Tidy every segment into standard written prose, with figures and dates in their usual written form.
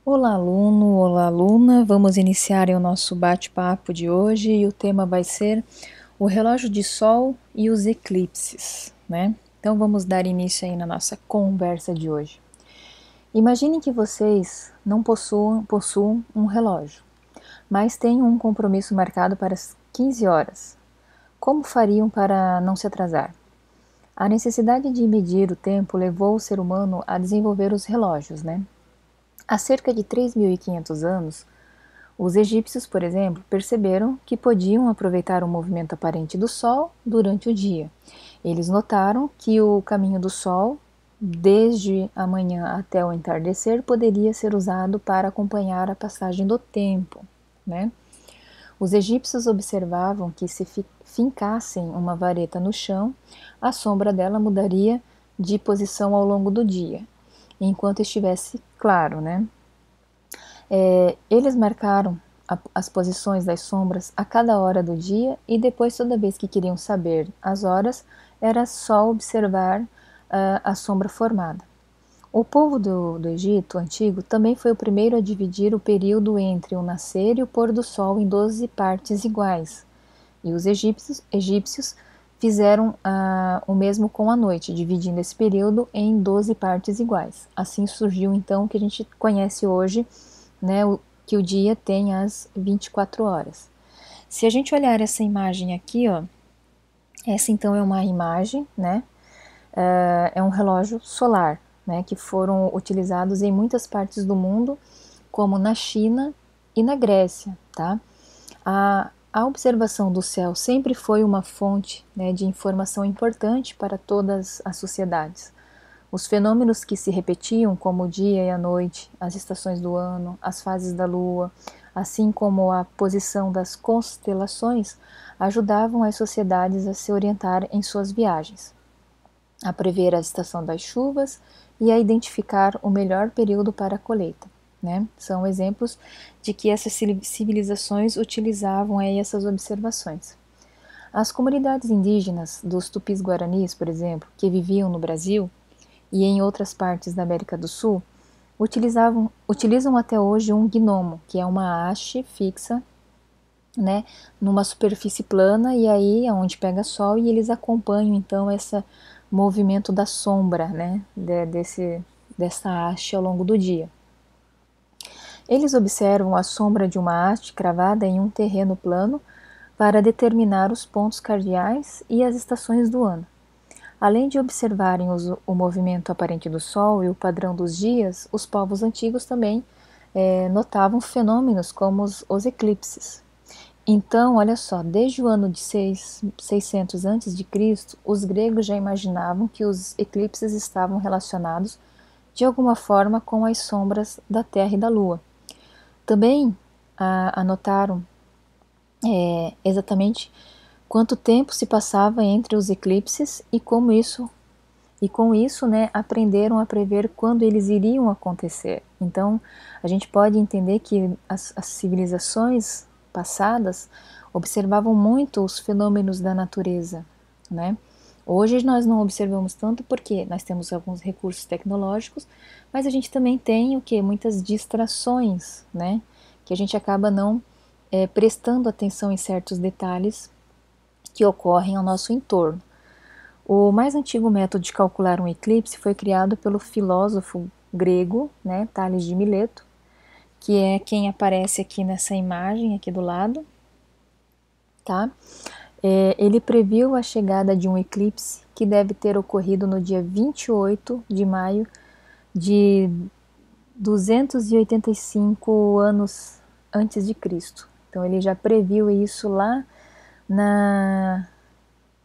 Olá, aluno, olá, aluna. Vamos iniciar o nosso bate-papo de hoje e o tema vai ser o relógio de sol e os eclipses, né? Então vamos dar início aí na nossa conversa de hoje. Imaginem que vocês não possuam um relógio, mas têm um compromisso marcado para as 15 horas. Como fariam para não se atrasar? A necessidade de medir o tempo levou o ser humano a desenvolver os relógios, né? Há cerca de 3.500 anos, os egípcios, por exemplo, perceberam que podiam aproveitar o movimento aparente do Sol durante o dia. Eles notaram que o caminho do Sol, desde a manhã até o entardecer, poderia ser usado para acompanhar a passagem do tempo, né? Os egípcios observavam que se fincassem uma vareta no chão, a sombra dela mudaria de posição ao longo do dia, enquanto estivesse claro, né? Eles marcaram as posições das sombras a cada hora do dia e depois, toda vez que queriam saber as horas, era só observar a sombra formada. O povo do Egito antigo também foi o primeiro a dividir o período entre o nascer e o pôr do sol em 12 partes iguais. E os egípcios fizeram o mesmo com a noite, dividindo esse período em 12 partes iguais. Assim surgiu então o que a gente conhece hoje, né, que o dia tem as 24 horas. Se a gente olhar essa imagem aqui, ó, essa então é uma imagem, né, é um relógio solar, né, que foram utilizados em muitas partes do mundo, como na China e na Grécia, tá? A observação do céu sempre foi uma fonte, né, de informação importante para todas as sociedades. Os fenômenos que se repetiam, como o dia e a noite, as estações do ano, as fases da lua, assim como a posição das constelações, ajudavam as sociedades a se orientar em suas viagens, a prever a estação das chuvas e a identificar o melhor período para a colheita, né? São exemplos de que essas civilizações utilizavam aí essas observações. As comunidades indígenas dos tupis-guaranis, por exemplo, que viviam no Brasil e em outras partes da América do Sul, utilizam até hoje um gnomo, que é uma haste fixa, né, numa superfície plana, e aí é onde pega sol, e eles acompanham então esse movimento da sombra, né, dessa haste ao longo do dia. Eles observam a sombra de uma haste cravada em um terreno plano para determinar os pontos cardeais e as estações do ano. Além de observarem o movimento aparente do Sol e o padrão dos dias, os povos antigos também notavam fenômenos como os eclipses. Então, olha só, desde o ano de 600 a.C., os gregos já imaginavam que os eclipses estavam relacionados de alguma forma com as sombras da Terra e da Lua. Também anotaram exatamente quanto tempo se passava entre os eclipses e com isso, né, aprenderam a prever quando eles iriam acontecer. Então, a gente pode entender que as civilizações passadas observavam muito os fenômenos da natureza, né? Hoje nós não observamos tanto porque nós temos alguns recursos tecnológicos, mas a gente também tem o que? Muitas distrações, né? Que a gente acaba não prestando atenção em certos detalhes que ocorrem ao nosso entorno. O mais antigo método de calcular um eclipse foi criado pelo filósofo grego, né, Tales de Mileto, que é quem aparece aqui nessa imagem aqui do lado, tá? Ele previu a chegada de um eclipse que deve ter ocorrido no dia 28 de maio de 285 anos antes de Cristo. Então ele já previu isso lá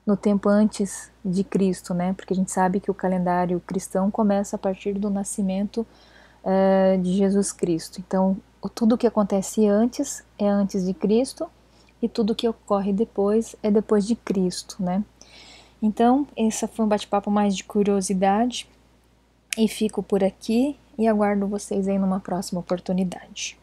no tempo antes de Cristo, né? Porque a gente sabe que o calendário cristão começa a partir do nascimento de Jesus Cristo. Então, tudo que acontece antes é antes de Cristo e tudo que ocorre depois é depois de Cristo, né? Então, esse foi um bate-papo mais de curiosidade e fico por aqui e aguardo vocês aí numa próxima oportunidade.